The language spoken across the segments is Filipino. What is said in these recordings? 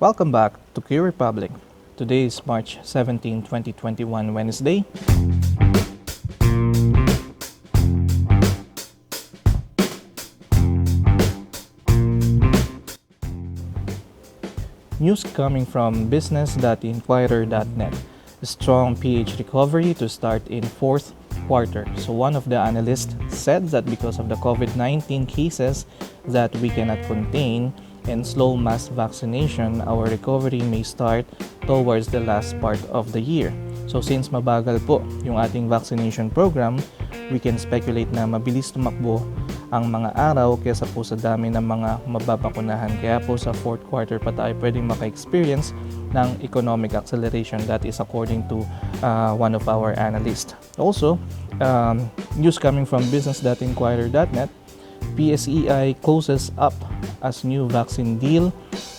Welcome back to QrepubliC. Today is March 17, 2021, Wednesday. News coming from business.inquirer.net. Strong PH recovery to start in fourth quarter. So one of the analysts said that because of the COVID-19 cases that we cannot contain and slow mass vaccination, our recovery may start towards the last part of the year. So since mabagal po yung ating vaccination program, we can speculate na mabilis tumakbo ang mga araw kesa po sa dami ng mga mababakunahan. Kaya po sa fourth quarter pa tayo pwedeng maka-experience ng economic acceleration. That is according to one of our analysts. Also, news coming from business.inquirer.net, PSEi closes up as new vaccine deal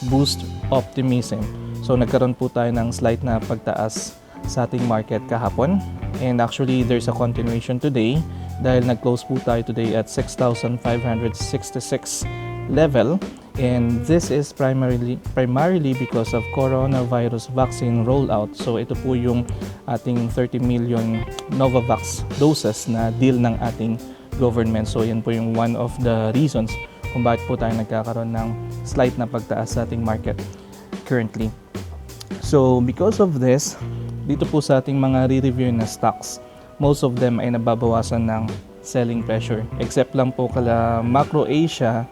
boost optimism. So nagkaroon po tayo ng slight na pagtaas sa ating market kahapon. And actually, there's a continuation today dahil nag-close po tayo today at 6,566 level. And this is primarily because of coronavirus vaccine rollout. So ito po yung ating 30 million Novavax doses na deal ng ating government. So yan po yung one of the reasons kung bakit po tayo nagkakaroon ng slight na pagtaas sa ating market currently. So because of this, dito po sa ating mga re-review na stocks, most of them ay nababawasan ng selling pressure. Except lang po kala Macro Asia,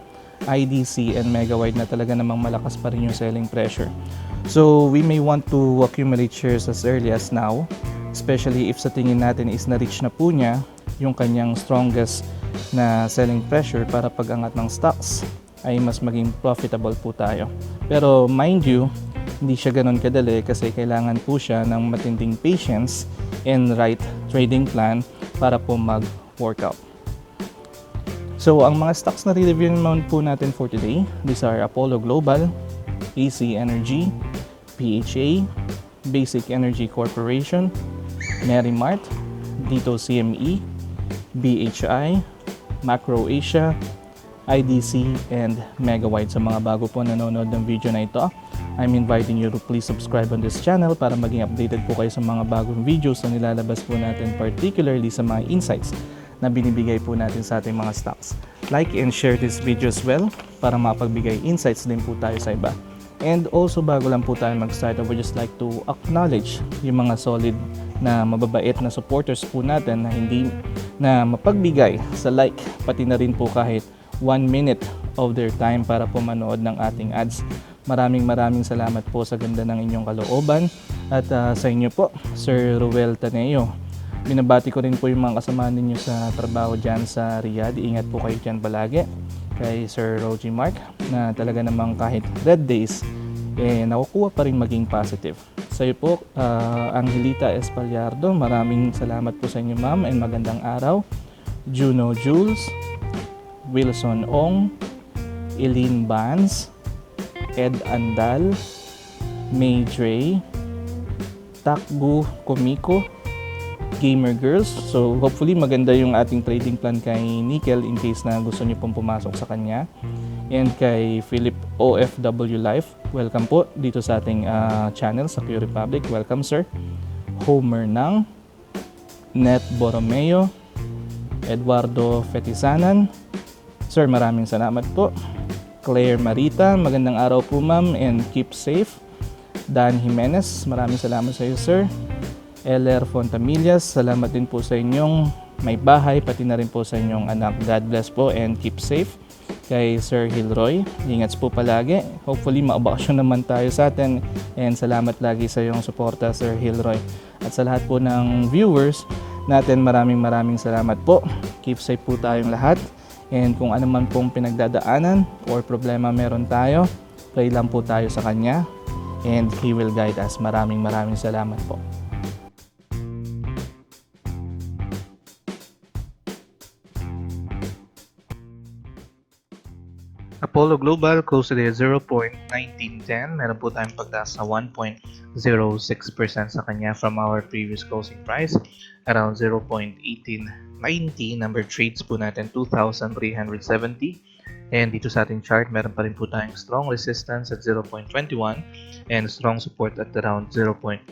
IDC, and MWIDE na talaga namang malakas pa rin yung selling pressure. So we may want to accumulate shares as early as now, especially if sa tingin natin is na-reach na po niya yung kanyang strongest na selling pressure para pag-angat ng stocks ay mas maging profitable po tayo. Pero mind you, hindi siya ganun kadali kasi kailangan po siya ng matinding patience and right trading plan para po mag-workout. So, ang mga stocks na re-review naman po natin for today, these are Apollo Global, AC Energy, PHA, Basic Energy Corporation, Merimart, Dito CME, BHI, Macro Asia, IDC, and MWIDE. Sa mga bago po nanonood ng video na ito, I'm inviting you to please subscribe on this channel para maging updated po kayo sa mga bagong videos na nilalabas po natin, particularly sa mga insights na binibigay po natin sa ating mga stocks. Like and share this video as well para mapagbigay insights din po tayo sa iba. And also, bago lang po tayo mag-start, I would just like to acknowledge yung mga solid na mababait na supporters po natin na hindi na mapagbigay sa like, pati na rin po kahit 1 minute of their time para po manood ng ating ads. Maraming salamat po sa ganda ng inyong kalooban at sa inyo po, Sir Ruel Taneo. Binabati ko rin po yung mga kasama ninyo sa trabaho dyan sa Riyadh. Ingat po kayo dyan palagi. Kay Sir Rogie Mark na talaga namang kahit red days, nakukuha pa rin maging positive. Sa iyo po, Angelita Espalyardo, maraming salamat po sa inyo ma'am and magandang araw. Juno Jules, Wilson Ong, Eileen Bans, Ed Andal, May Dre, Takbu Komiko, Gamer Girls. So hopefully maganda yung ating trading plan kay Nickel in case na gusto niyo pong pumasok sa kanya. And kay Philip OFW Life, welcome po dito sa ating channel sa QrepubliC. Welcome sir. Homer Nang, Net Borromeo, Eduardo Fetisanan. Sir, maraming salamat po. Claire Marita, magandang araw po ma'am and keep safe. Dan Jimenez, maraming salamat sa iyo sir. LR Fontamillas, salamat din po sa inyong may bahay, pati na rin po sa inyong anak. God bless po and keep safe. Kay Sir Hilroy, ingat po palagi. Hopefully maabakasyon naman tayo sa atin and salamat lagi sa iyong suporta Sir Hilroy. At sa lahat po ng viewers natin, maraming salamat po. Keep safe po tayong lahat. And kung ano man pong pinagdadaanan or problema meron tayo, pray lang po tayo sa Kanya and He will guide us. Maraming salamat po. Apollo Global close today at 0.1910. Meron po tayong pagtaas na 1.06% sa kanya from our previous closing price. Around 0.1890. Number trades po natin 2,370. And dito sa ating chart, meron pa rin po tayong strong resistance at 0.21 and strong support at around 0.14.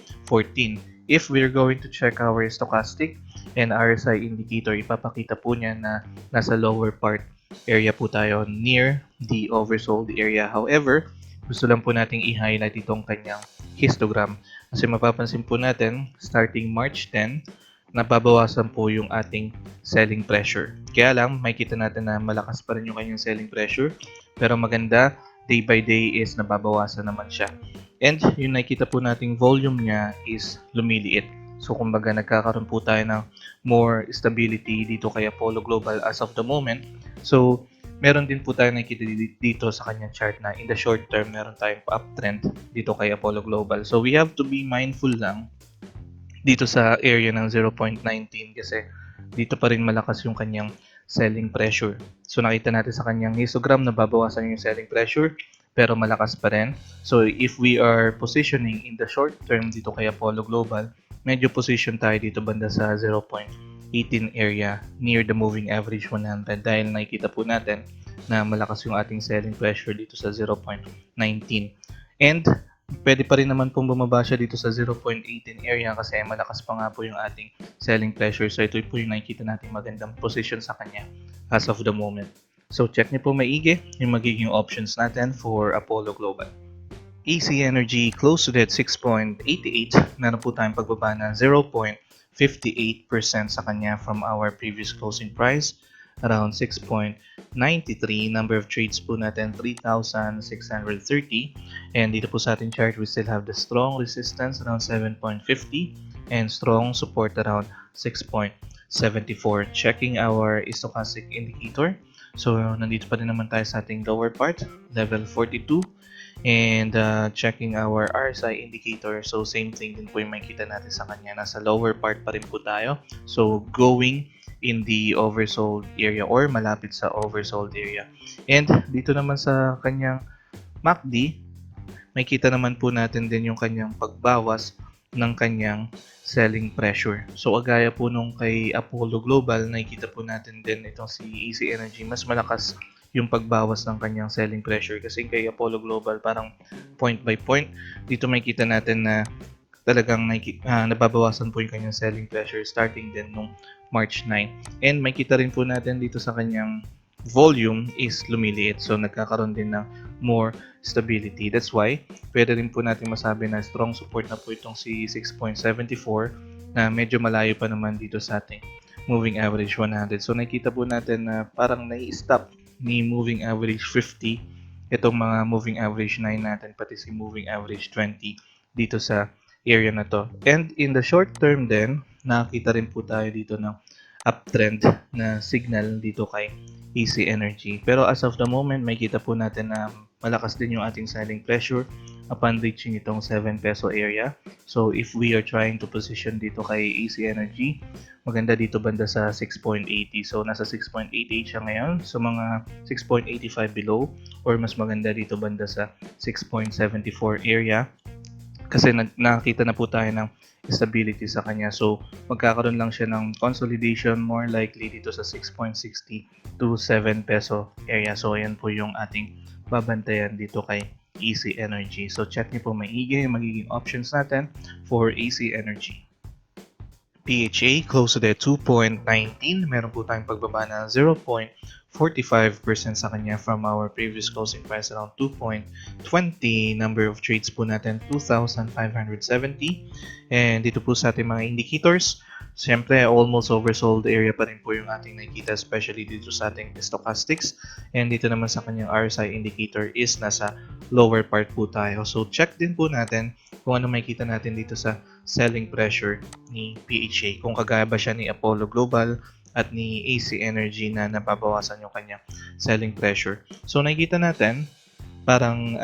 If we're going to check our stochastic and RSI indicator, ipapakita po niya na nasa lower part area po tayo near the oversold area. However, gusto lang po nating i-highlight itong kanyang histogram. Kasi mapapansin po natin, starting March 10, nababawasan po yung ating selling pressure. Kaya lang, makikita natin na malakas pa rin yung kanyang selling pressure. Pero maganda, day by day is nababawasan naman siya. And yung nakikita po nating volume niya is lumiliit. So kumbaga nagkakaroon po tayo ng more stability dito kay Apollo Global as of the moment. So meron din po tayo nakikita dito sa kanyang chart na in the short term, meron tayong uptrend dito kay Apollo Global. So we have to be mindful lang dito sa area ng 0.19 kasi dito pa rin malakas yung kanyang selling pressure. So nakita natin sa kanyang histogram na babawasan yung selling pressure pero malakas pa rin. So if we are positioning in the short term dito kay Apollo Global, medyo position tayo dito banda sa 0.18 area near the moving average 100 dahil nakikita po natin na malakas yung ating selling pressure dito sa 0.19. And pwede pa rin naman pong bumaba siya dito sa 0.18 area kasi malakas pa nga po yung ating selling pressure. So ito po yung nakikita natin magandang position sa kanya as of the moment. So check niyo po maigi yung magiging options natin for Apollo Global. AC Energy close to that 6.88. Meron po tayong pagbaba na 0.58% sa kanya from our previous closing price. Around 6.93. Number of trades po natin 3,630. And dito po sa ating chart, we still have the strong resistance around 7.50 and strong support around 6.74. Checking our stochastic indicator. So nandito pa rin naman tayo sa ating lower part, level 42. And checking our RSI indicator, so same thing din po yung makikita natin sa kanya. Nasa lower part pa rin po tayo. So going in the oversold area or malapit sa oversold area. And dito naman sa kanyang MACD, makikita naman po natin din yung kanyang pagbawas ng kanyang selling pressure. So agaya po nung kay Apollo Global, nakikita po natin din itong si AC Energy, mas malakas yung pagbawas ng kanyang selling pressure kasi kay Apollo Global parang point by point. Dito makikita natin na talagang nababawasan po yung kanyang selling pressure starting din nung March 9. And makikita rin po natin dito sa kanyang volume is lumiliit. So nagkakaroon din ng more stability. That's why pwede rin po natin masabi na strong support na po itong si 6.74 na medyo malayo pa naman dito sa ating moving average 100. So nakikita po natin na parang nai-stop ni moving average 50 itong mga moving average 9 natin pati si moving average 20 dito sa area na to. And in the short term din, nakita rin po tayo dito ng uptrend na signal dito kay AC Energy. Pero as of the moment, makikita po natin na malakas din yung ating selling pressure upon reaching itong 7 peso area. So if we are trying to position dito kay AC Energy, maganda dito banda sa 6.80. So nasa 6.88 siya ngayon. So mga 6.85 below or mas maganda dito banda sa 6.74 area. Kasi nakita na po tayo ng stability sa kanya. So, magkakaroon lang siya ng consolidation more likely dito sa 6.60 to 7 peso area. So, ayan po yung ating babantayan dito kay AC Energy. So, check niyo po maigi yung magiging options natin for AC Energy. PHA close to the 2.19. Meron po tayong pagbaba na 0.45% sa kanya from our previous closing price around 2.20. Number of trades po natin 2,570. And dito po sa ating mga indicators, siyempre almost oversold area pa rin po yung ating nakikita, especially dito sa ating stochastics. And dito naman sa kanyang RSI indicator is nasa lower part po tayo. So check din po natin kung ano makikita natin dito sa selling pressure ni PHA. Kung kagaya ba siya ni Apollo Global at ni AC Energy na nababawasan yung kanyang selling pressure. So nakikita natin parang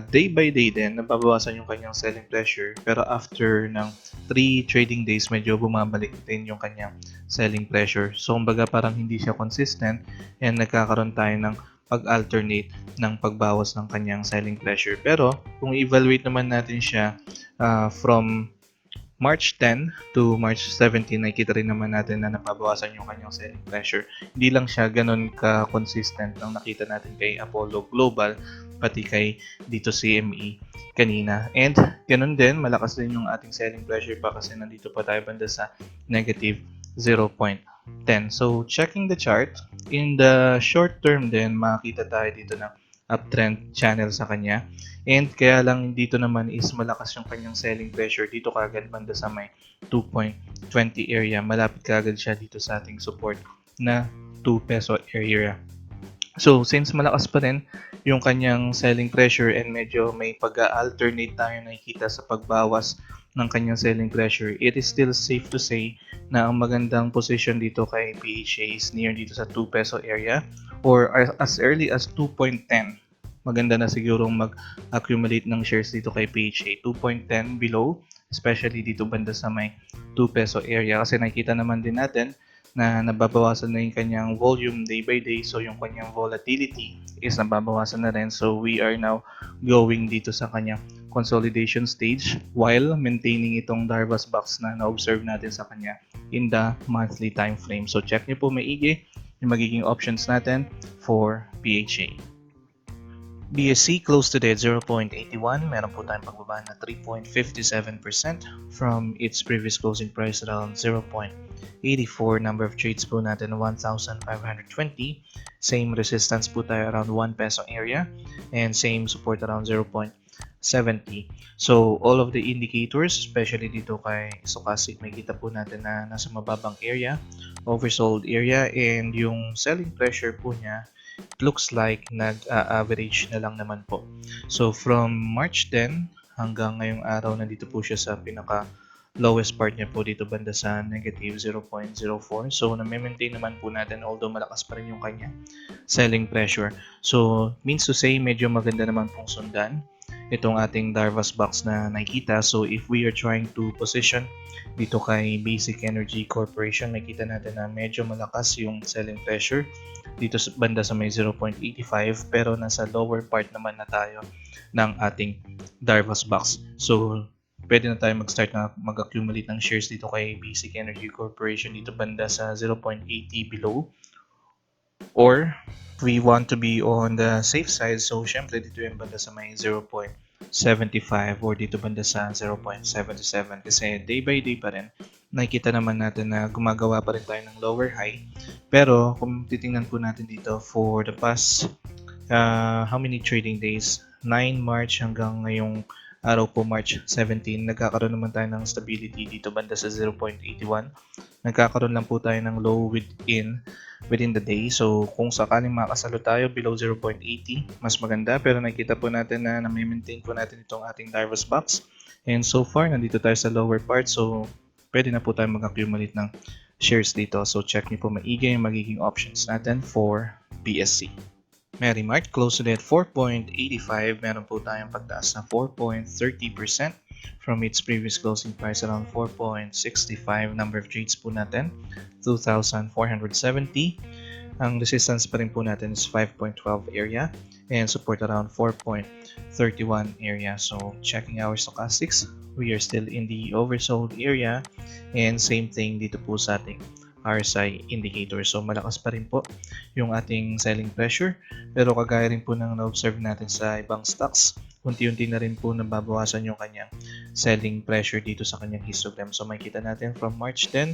day by day din nababawasan yung kanyang selling pressure, pero after ng 3 trading days medyo bumabalik din yung kanyang selling pressure. So kumbaga parang hindi siya consistent and nagkakaroon tayo ng pag-alternate ng pagbawas ng kanyang selling pressure. Pero kung evaluate naman natin siya from March 10 to March 17, nakikita rin naman natin na nababawasan yung kanyang selling pressure. Hindi lang siya ganun ka-consistent nang nakita natin kay Apollo Global, pati kay dito CME kanina. And ganun din, malakas din yung ating selling pressure pa kasi nandito pa tayo banda sa negative 0.10. So, checking the chart, in the short term din, makikita tayo dito ng uptrend channel sa kanya. And kaya lang dito naman is malakas yung kanyang selling pressure dito kagad banda sa may 2.20 area. Malapit kagad siya dito sa ating support na 2 peso area. So since malakas pa rin yung kanyang selling pressure and medyo may pag-alternate tayo nakikita sa pagbawas ng kanyang selling pressure, it is still safe to say na ang magandang position dito kay PHA is near dito sa 2 peso area or as early as 2.10. Maganda na siguro mag-accumulate ng shares dito kay PHA. 2.10 below, especially dito banda sa may 2 peso area kasi nakikita naman din natin na nababawasan na yung kanyang volume day by day, so yung kanyang volatility is nababawasan na rin. So we are now going dito sa kanyang consolidation stage while maintaining itong Darvas box na na-observe natin sa kanya in the monthly time frame. So check nyo po maigi yung magiging options natin for PHA. BSC closed today at 0.81. Meron po tayong pagbaba na 3.57% from its previous closing price around 0.84. Number of trades po natin 1,520. Same resistance po tayo around 1 peso area and same support around 0.70. So all of the indicators, especially dito kay Stochastic, makikita po natin na nasa mababang area, oversold area, and yung selling pressure po niya it looks like nag-average na lang naman po. So from March 10 hanggang ngayong araw, nandito po siya sa pinaka lowest part niya po dito banda sa negative 0.04. So na-maintain naman po natin although malakas pa rin yung kanya selling pressure. So means to say medyo maganda naman pong sundan itong ating Darvas box na nakikita. So if we are trying to position dito kay Basic Energy Corporation, nakita natin na medyo malakas yung selling pressure dito sa banda sa may 0.85 pero nasa lower part naman na tayo ng ating Darvas box. So pwede na tayo mag-start na mag-accumulate ng shares dito kay Basic Energy Corporation dito banda sa 0.80 below, or we want to be on the safe side, so syempre dito yung banda sa may 0.75 or dito banda sa 0.77 kasi day by day pa rin nakikita naman natin na gumagawa pa rin tayo ng lower high. Pero kung titingnan po natin dito for the past how many trading days, 9 March hanggang ngayong araw po March 17, nagkakaroon naman tayo ng stability dito banda sa 0.81. Nagkakaroon lang po tayo ng low within the day. So kung sakaling makasalo tayo below 0.80, mas maganda. Pero nakikita po natin na na-maintain po natin itong ating Darvas box. And so far, nandito tayo sa lower part. So pwede na po tayo mag-accumulate ng shares dito. So check niyo po maigi yung magiging options natin for BSC. MWIDE closed today at 4.85. Meron po tayong pagtaas na 4.30% from its previous closing price around 4.65. Number of trades po natin 2,470. Ang resistance pa rin po natin is 5.12 area and support around 4.31 area. So checking our stochastics, we are still in the oversold area and same thing dito po sa ating RSI indicator. So malakas pa rin po yung ating selling pressure, pero kagaya rin po ng na-observe natin sa ibang stocks, unti-unti na rin po nababawasan yung kanyang selling pressure dito sa kanyang histogram. So makikita natin from March 10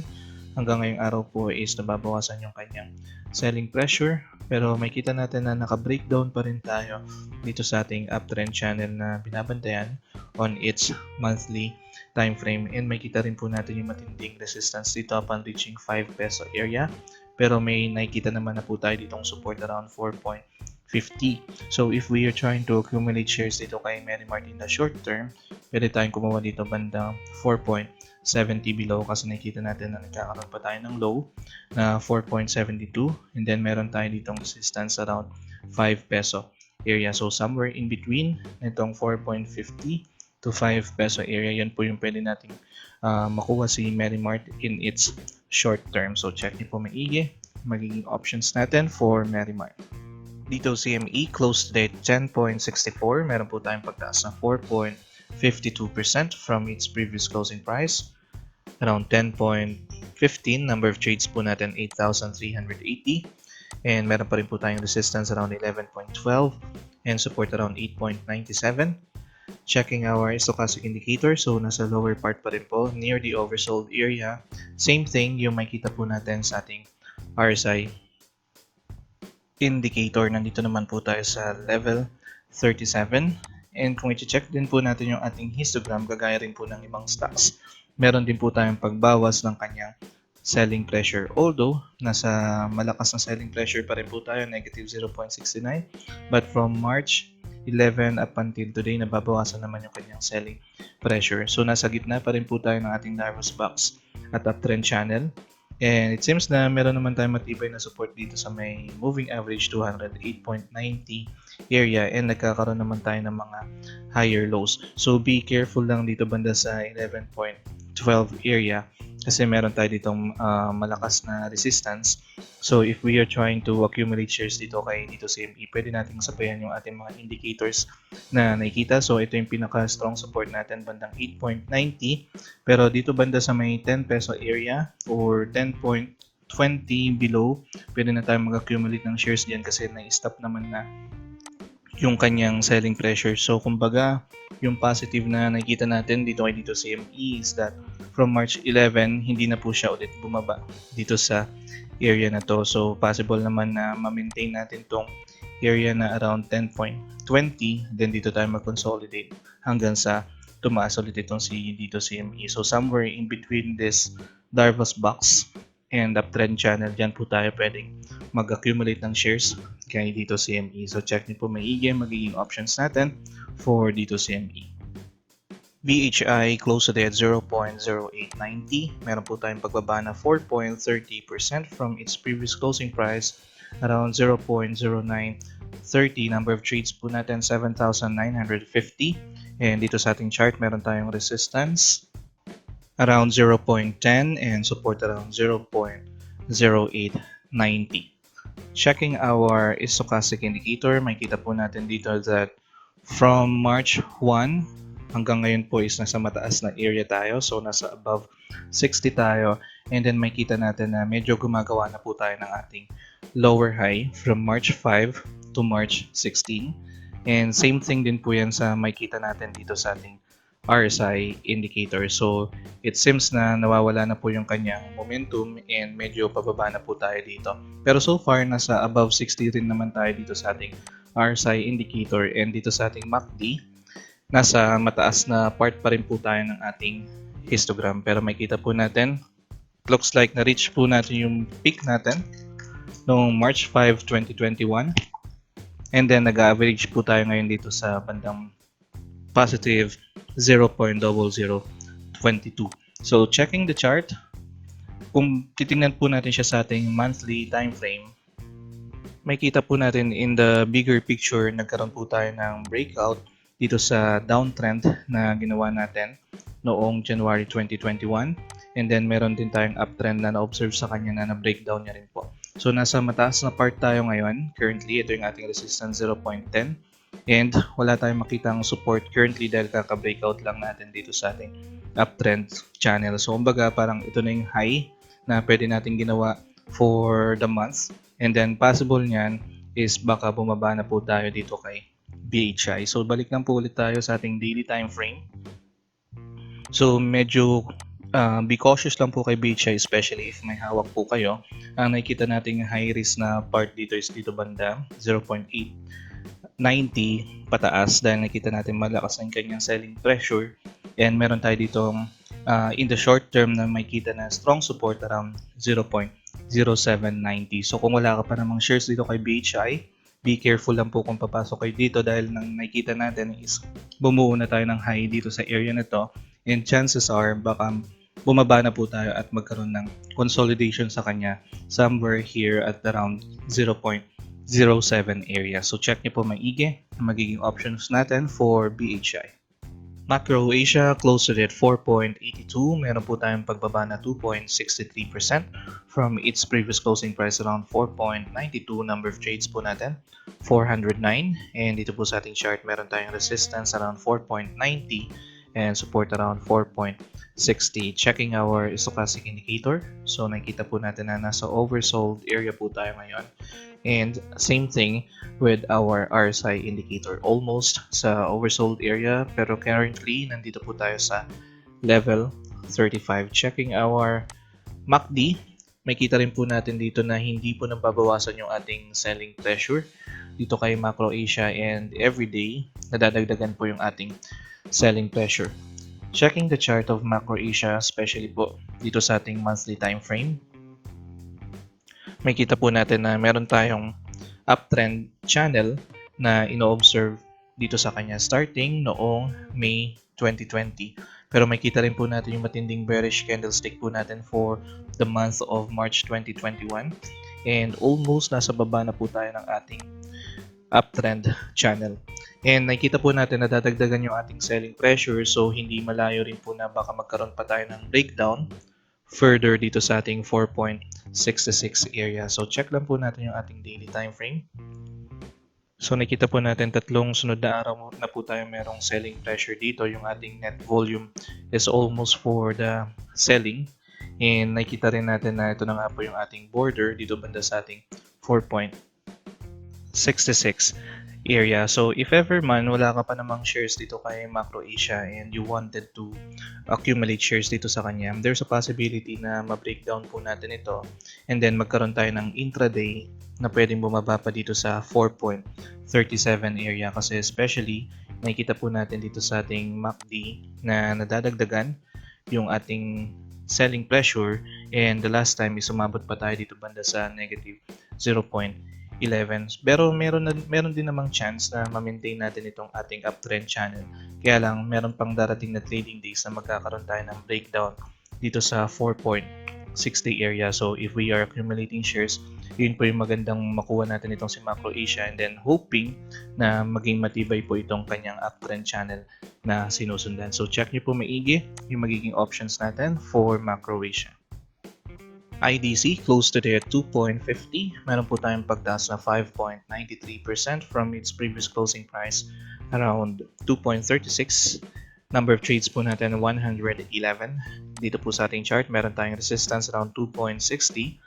hanggang ngayong araw po is nababawasan yung kanyang selling pressure, pero makikita natin na naka-breakdown pa rin tayo dito sa ating uptrend channel na binabantayan on its monthly time frame, and makikita rin po natin yung matinding resistance dito upon reaching 5 peso area, pero may nakikita naman na po tayo ditong support around 4.50. So if we are trying to accumulate shares dito kay MWIDE in the short term, pwede tayong kumuha dito bandang 4.70 below kasi nakikita natin na nagkakaroon pa tayo ng low na 4.72, and then meron tayo ditong resistance around 5 peso area. So somewhere in between itong 4.50 to 5 peso area, yan po yung pwede nating makuha si MWIDE in its short term. So check niyo po maigi magiging options natin for MWIDE. Dito CME closed today at 10.64. Meron po tayong pagtaas na 52% from its previous closing price. Around 10.15, number of trades po natin 8,380. And meron pa rin po tayong resistance around 11.12 and support around 8.97. Checking our stochastic indicator, so nasa lower part pa rin po near the oversold area. Same thing yung makita po natin sa ating RSI indicator. Nandito naman po tayo sa level 37. And kung i-check din po natin yung ating histogram, kagaya rin po ng ibang stocks, meron din po tayong pagbawas ng kanyang selling pressure. Although, nasa malakas na selling pressure pa rin po tayo, negative 0.69. But from March 11 up until today, nababawasan naman yung kanyang selling pressure. So, nasa gitna pa rin po tayo ng ating Darvas box at uptrend channel. And it seems na meron naman tayong matibay na support dito sa may moving average 208.90 area and nagkakaroon naman tayo ng mga higher lows. So be careful lang dito banda sa 11.12 area kasi meron tayo ditong malakas na resistance. So if we are trying to accumulate shares dito kay dito CME, pwede nating sabayan yung ating mga indicators na nakikita. So ito yung pinaka-strong support natin bandang 8.90. Pero dito banda sa may 10 peso area or 10.20 below, pwede na tayo mag-accumulate ng shares diyan kasi na-stop naman na yung kanyang selling pressure. So kumbaga, yung positive na nakikita natin dito kay dito CME is that from March 11, hindi na po siya ulit bumaba dito sa area na to. So possible naman na ma-maintain natin tong area na around 10.20, then dito tayo mag-consolidate hanggang sa tumaas ulit itong dito CME. So somewhere in between this Darvas box and uptrend channel, dyan po tayo pwedeng mag-accumulate ng shares kay dito CME. So check niyo po maigi magiging options natin for dito CME. BHI close today at 0.0890. Meron po tayong pagbaba na 4.30% from its previous closing price, around 0.0930. Number of trades po natin 7,950. And dito sa ating chart, meron tayong resistance around 0.10 and support around 0.0890. Checking our stochastic indicator, makikita po natin dito that from March 1 hanggang ngayon po is nasa mataas na area tayo. So nasa above 60 tayo. And then makikita natin na medyo gumagawa na po tayo ng ating lower high from March 5 to March 16. And same thing din po yan sa makikita natin dito sa ating RSI indicator. So it seems na nawawala na po yung kanyang momentum and medyo pababa na po tayo dito. Pero so far, nasa above 60 rin naman tayo dito sa ating RSI indicator and dito sa ating MACD. Nasa mataas na part pa rin po tayo ng ating histogram. Pero makikita po natin, looks like na-reach po natin yung peak natin noong March 5, 2021. And then nag-average po tayo ngayon dito sa bandang positive 0.0022. So checking the chart, kung titingnan po natin siya sa ating monthly time frame, makikita po natin in the bigger picture, nagkaroon po tayo ng breakout dito sa downtrend na ginawa natin noong January 2021. And then meron din tayong uptrend na na-observe sa kanya na na-breakdown niya rin po. So nasa mataas na part tayo ngayon. Currently, ito yung ating resistance 0.10. And wala tayong makitang support currently dahil kaka-breakout lang natin dito sa ating uptrend channel. So kumbaga parang ito na yung high na pwede natin ginawa for the month. And then possible niyan is baka bumaba na po tayo dito kay BHI. So balik lang po ulit tayo sa ating daily time frame. So medyo be cautious lang po kay BHI, especially if may hawak po kayo. Ang nakikita nating high risk na part dito is dito banda 0.890 pataas dahil nakita natin malakas ang kanyang selling pressure. And meron tayo dito in the short term na makikita na strong support around 0.0790. So kung wala ka pa namang shares dito kay BHI, be careful lang po kung papasok kayo dito dahil nang nakikita natin is bumuo na tayo ng high dito sa area na to. And chances are baka bumaba na po tayo at magkaroon ng consolidation sa kanya somewhere here at around 0.07 area. So check niyo po maigi ang magiging options natin for BHI. Macro Asia closed at 4.82. Meron po tayong pagbaba na 2.63% from its previous closing price around 4.92. Number of trades po natin 409. And dito po sa ating chart meron tayong resistance around 4.90 and support around 4.60. Checking our stochastic indicator. So nakita po natin na nasa oversold area po tayo ngayon. And same thing with our RSI indicator, almost sa oversold area, pero currently nandito po tayo sa level 35. Checking our MACD, makita rin po natin dito na hindi po nababawasan yung ating selling pressure dito kay Macro Asia, and everyday nadadagdagan po yung ating selling pressure. Checking the chart of Macro Asia, especially po dito sa ating monthly time frame, makita po natin na meron tayong uptrend channel na ino-observe dito sa kanya starting noong May 2020. Pero makita rin po natin yung matinding bearish candlestick po natin for the month of March 2021. And almost nasa baba na po tayo ng ating uptrend channel. And nakikita po natin na dadagdagan yung ating selling pressure, so hindi malayo rin po na baka magkaroon pa tayo ng breakdown further dito sa ating 4.66 area. So check lang po natin yung ating daily time frame. So nakita po natin tatlong sunod na araw na po tayo merong selling pressure dito. Yung ating net volume is almost for the selling. And nakita rin natin na ito na nga po yung ating border dito banda sa ating 4.66 area. So if ever man wala ka pa namang shares dito kay Macro Asia and you wanted to accumulate shares dito sa kanya, there's a possibility na ma-breakdown po natin ito and then magkaroon tayo ng intraday na pwedeng bumaba pa dito sa 4.37 area, kasi especially nakikita po natin dito sa ating MACD na nadadagdagan yung ating selling pressure, and the last time is umabot pa tayo dito banda sa negative 0.11. Pero meron din namang chance na ma-maintain natin itong ating uptrend channel. Kaya lang meron pang darating na trading days na magkakaroon tayo ng breakdown dito sa 4.60 area. So if we are accumulating shares, yun po yung magandang makuha natin itong si Macro Asia, and then hoping na maging matibay po itong kanyang uptrend channel na sinusundan. So check nyo po maigi yung magiging options natin for Macro Asia. IDC closed today at 2.50. Meron po tayong pagtaas na 5.93% from its previous closing price around 2.36. Number of trades po natin 111. Dito po sa ating chart, meron tayong resistance around 2.60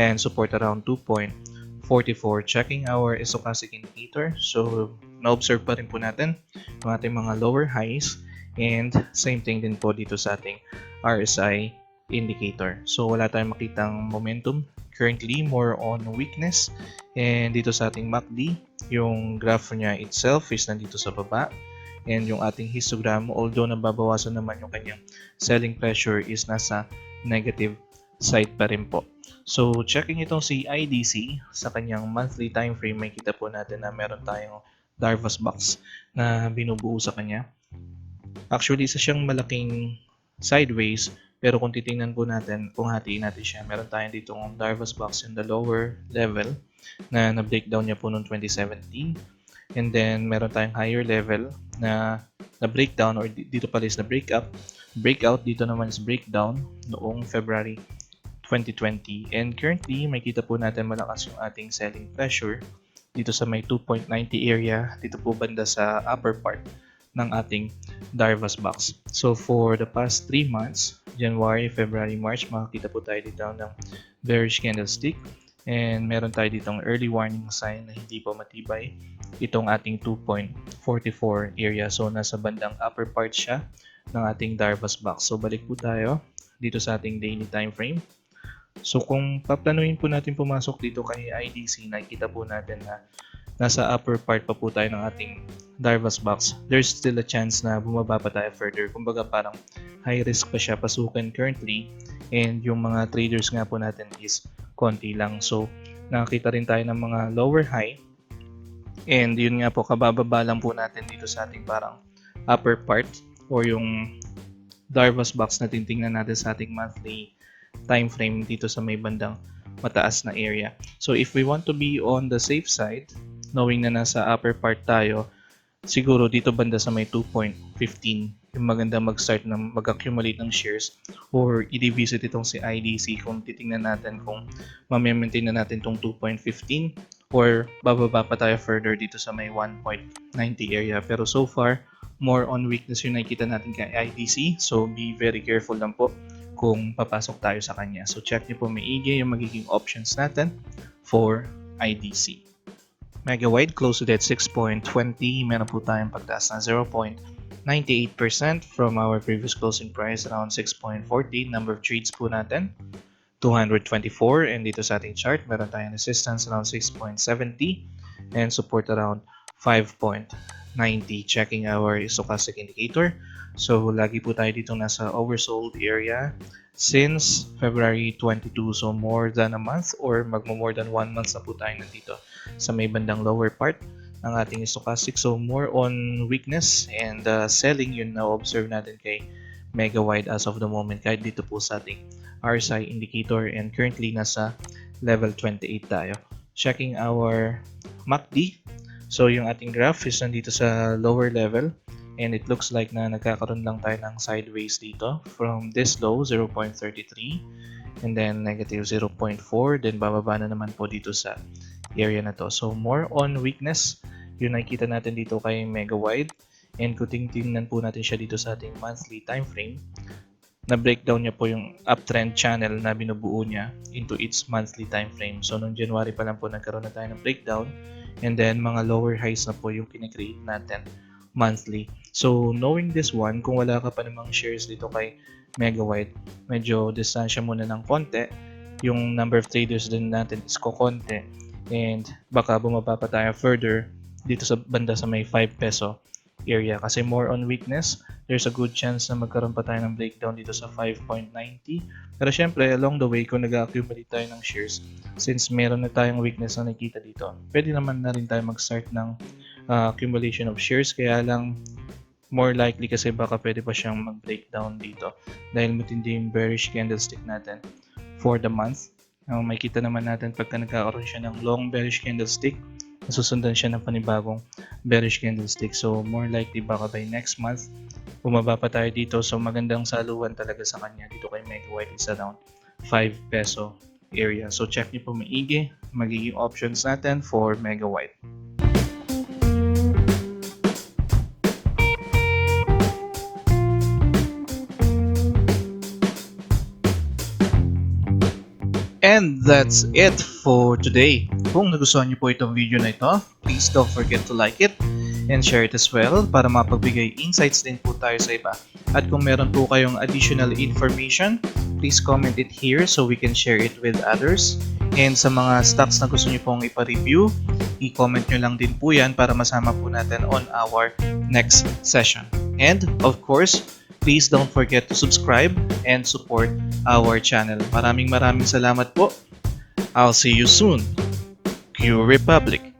and support around 2.44. Checking our stochastic indicator. So, na-observe pa rin po natin yung ating mga lower highs, and same thing din po dito sa ating RSI indicator. So wala tayong makitang momentum currently, more on weakness. And dito sa ating MACD, yung graph niya itself is nandito sa baba, and yung ating histogram, although nababawasan naman yung kanyang selling pressure, is nasa negative side pa rin po. So checking itong si IDC sa kanyang monthly time frame, may kita po natin na meron tayong Darvas box na binubuo sa kanya. Actually isa siyang malaking sideways, pero kung titingnan po natin, kung hatiin natin siya, meron tayong dito ng Darvas box in the lower level na na-breakdown niya po noong 2017. And then, meron tayong higher level na breakdown, or dito pala is na breakout, dito naman is breakdown noong February 2020. And currently, makita po natin malakas yung ating selling pressure dito sa may 2.90 area, dito po banda sa upper part ng ating Darvas box. So for the past 3 months, January, February, March, makikita po tayo dito ng bearish candlestick, and meron tayo ditong early warning sign na hindi pa matibay itong ating 2.44 area. So nasa bandang upper part siya ng ating Darvas box. So balik po tayo dito sa ating daily time frame. So kung paplanuhin po natin pumasok dito kay IDC, nakikita po natin na nasa upper part pa po tayo ng ating Darvas box. There's still a chance na bumaba pa tayo further. Kumbaga parang high risk pa siya pasukan currently, and yung mga traders nga po natin is konti lang. So nakakita rin tayo ng mga lower high, and yun nga po, kabababa lang po natin dito sa ating parang upper part or yung Darvas box na titingnan natin sa ating monthly time frame dito sa may bandang mataas na area. So if we want to be on the safe side, knowing na nasa upper part tayo, siguro dito banda sa may 2.15 yung maganda mag-start na mag-accumulate ng shares or i-revisit itong si IDC kung titingnan natin kung ma-maintain na natin itong 2.15 or bababa pa tayo further dito sa may 1.90 area. Pero so far, more on weakness yung nakikita natin kay IDC. So be very careful lang po kung papasok tayo sa kanya. So check nyo po maigi yung magiging options natin for IDC. MWIDE close to that 6.20. Meron po tayong pagtaas na 0.98% from our previous closing price around 6.40. Number of trades po natin 224, and dito sa ating chart meron tayong resistance around 6.70 and support around 5.90. Checking our stochastic indicator. So lagi po tayo dito nasa oversold area since February 22. So more than a month or more than 1 month na po tayo nandito sa may bandang lower part ng ating stochastic. So more on weakness and selling yun na observe natin kay MWIDE as of the moment kahit dito po sa ating RSI indicator, and currently nasa level 28 tayo. Checking our MACD. So yung ating graph is nandito sa lower level and it looks like na nagkakaroon lang tayo ng sideways dito from this low 0.33 and then negative 0.4, then bababa na naman po dito sa area na to. So more on weakness yung nakikita natin dito kay MWIDE, and kung tingnan po natin siya dito sa ating monthly time frame, na breakdown niya po yung uptrend channel na binubuo niya into its monthly time frame. So noong January pa lang po nagkaroon na tayo ng breakdown, and then mga lower highs na po yung kinecreate natin monthly. So knowing this one, kung wala ka pa namang shares dito kay MWIDE, medyo distansya muna ng konti. Yung number of traders din natin is kokonti, and baka bumaba pa tayo further dito sa banda sa may 5 peso area kasi more on weakness. There's a good chance na magkaroon pa tayo ng breakdown dito sa 5.90. Pero syempre, along the way, kung nag-accumulate tayo ng shares, since meron na tayong weakness na nakikita dito, pwede naman na rin tayo mag-start ng accumulation of shares. Kaya lang, more likely kasi baka pwede pa siyang mag-breakdown dito dahil matindi yung bearish candlestick natin for the month. Makikita naman natin pagka nagkakaroon siya ng long bearish candlestick, nasusundan siya ng panibagong bearish candlestick. So more likely baka by next month bumaba pa tayo dito. So magandang saluhan talaga sa kanya dito kay MWIDE is around 5 peso area. So check niyo po maigi magiging options natin for MWIDE. And that's it for today. Kung nagustuhan niyo po itong video na ito, please don't forget to like it and share it as well para mapagbigay insights din po tayo sa iba. At kung meron po kayong additional information, please comment it here so we can share it with others. And sa mga stocks na gusto niyo pong ipa-review, i-comment nyo lang din po yan para masama po natin on our next session. And of course, please don't forget to subscribe and support our channel. Maraming salamat po. I'll see you soon. QRepubliC.